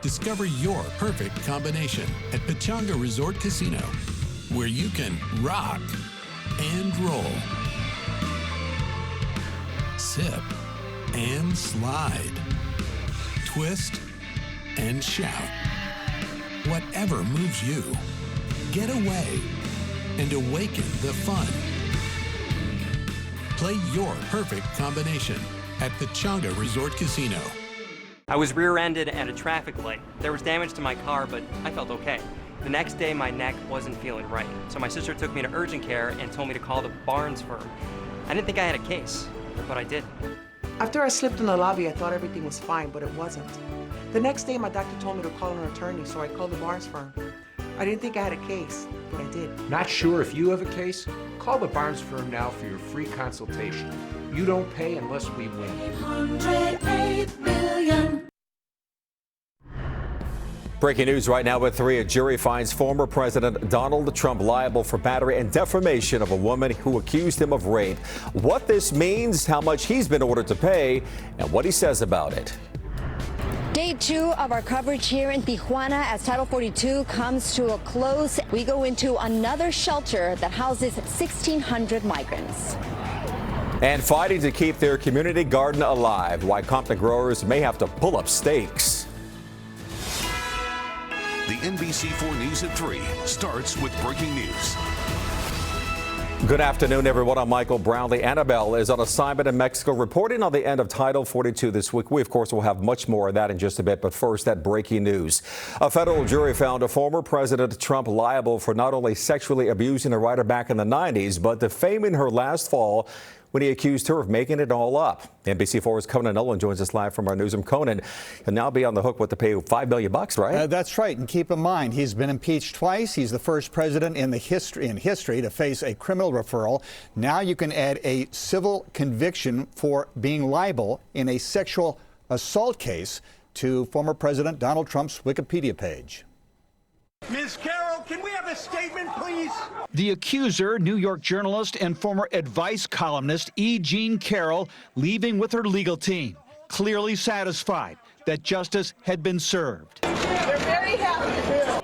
Discover your perfect combination at Pechanga Resort Casino, where you can rock and roll, sip and slide, twist and shout. Whatever moves you, get away and awaken the fun. Play your perfect combination at Pechanga Resort Casino. I was rear-ended at a traffic light. There was damage to my car, but I felt okay. The next day, my neck wasn't feeling right, so my sister took me to urgent care and told me to call the Barnes firm. I didn't think I had a case, but I did. After I slipped in the lobby, I thought everything was fine, but it wasn't. The next day, my doctor told me to call an attorney, so I called the Barnes firm. I didn't think I had a case, but I did. Not sure if you have a case? Call the Barnes firm now for your free consultation. You don't pay unless we win. 808 million. Breaking news right now at 3. A jury finds former President Donald Trump liable for battery and defamation of a woman who accused him of rape. What this means, how much he's been ordered to pay, and what he says about it. Day 2 of our coverage here in Tijuana as Title 42 comes to a close. We go into another shelter that houses 1,600 migrants. And fighting to keep their community garden alive. Why Compton growers may have to pull up stakes. The NBC4 News at 3 starts with breaking news. Good afternoon, everyone. I'm Michael Brownlee. Annabelle is on assignment in Mexico, reporting on the end of Title 42 this week. We, of course, will have much more of that in just a bit. But first, that breaking news. A federal jury found a former President Trump liable for not only sexually abusing a writer back in the 90s, but defaming her last fall when he accused her of making it all up. NBC4's Conan Nolan joins us live from our newsroom. Conan, he'll now be on the hook with to pay $5 million, right? That's right. And keep in mind, he's been impeached twice. He's the first president in history to face a criminal referral. Now you can add a civil conviction for being liable in a sexual assault case to former President Donald Trump's Wikipedia page. Ms. Carroll, can we have a statement, please? The accuser, New York journalist and former advice columnist E. Jean Carroll, leaving with her legal team, clearly satisfied that justice had been served. We're very happy.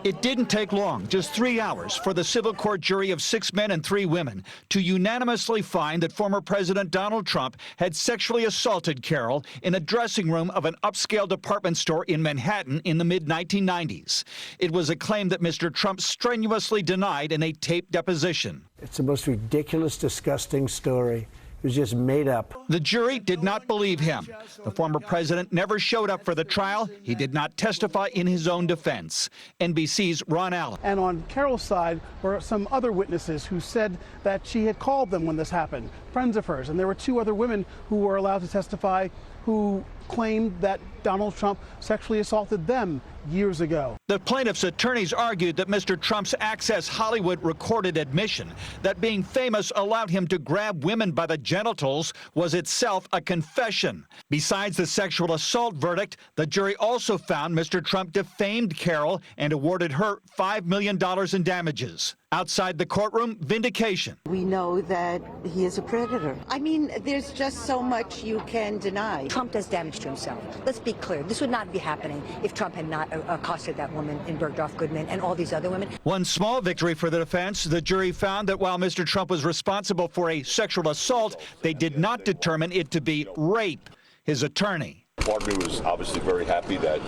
It didn't take long, just 3 hours, for the civil court jury of 6 men and 3 women to unanimously find that former President Donald Trump had sexually assaulted Carroll in a dressing room of an upscale department store in Manhattan in the mid-1990s. It was a claim that Mr. Trump strenuously denied in a taped deposition. It's the most ridiculous, disgusting story. It was just made up. The jury did not believe him. The former president never showed up for the trial. He did not testify in his own defense. NBC's Ron Allen. And on Carroll's side were some other witnesses who said that she had called them when this happened, friends of hers. And there were 2 other women who were allowed to testify who claimed that Donald Trump sexually assaulted them years ago. The plaintiff's attorneys argued that Mr. Trump's Access Hollywood recorded admission that being famous allowed him to grab women by the genitals was itself a confession. Besides the sexual assault verdict, the jury also found Mr. Trump defamed Carroll and awarded her $5 million in damages. Outside the courtroom, vindication. We know that he is a predator. I mean, there's just so much you can deny. Trump does damage to himself. Let's be clear. This would not be happening if Trump had not accosted that woman in Bergdorf Goodman and all these other women. One small victory for the defense. The jury found that while Mr. Trump was responsible for a sexual assault, they did not determine it to be rape. His attorney. Part of me was obviously very happy that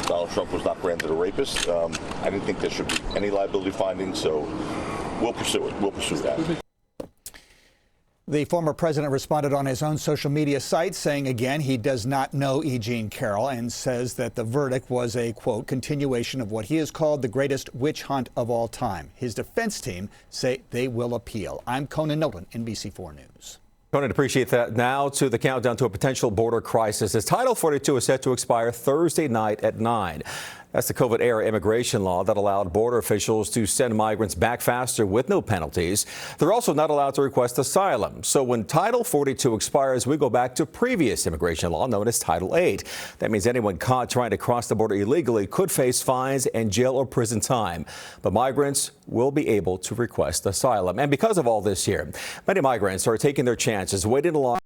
Donald Trump was not branded a rapist. I didn't think there should be any liability findings, so we'll pursue it. We'll pursue that. The former president responded on his own social media site, saying again he does not know E. Jean Carroll and says that the verdict was a, quote, continuation of what he has called the greatest witch hunt of all time. His defense team say they will appeal. I'm Conan Nolan, NBC4 News. Conan, appreciate that. Now to the countdown to a potential border crisis as Title 42 is set to expire Thursday night at 9. That's the COVID-era immigration law that allowed border officials to send migrants back faster with no penalties. They're also not allowed to request asylum. So when Title 42 expires, we go back to previous immigration law known as Title 8. That means anyone caught trying to cross the border illegally could face fines and jail or prison time. But migrants will be able to request asylum. And because of all this here, many migrants are taking their chances, waiting along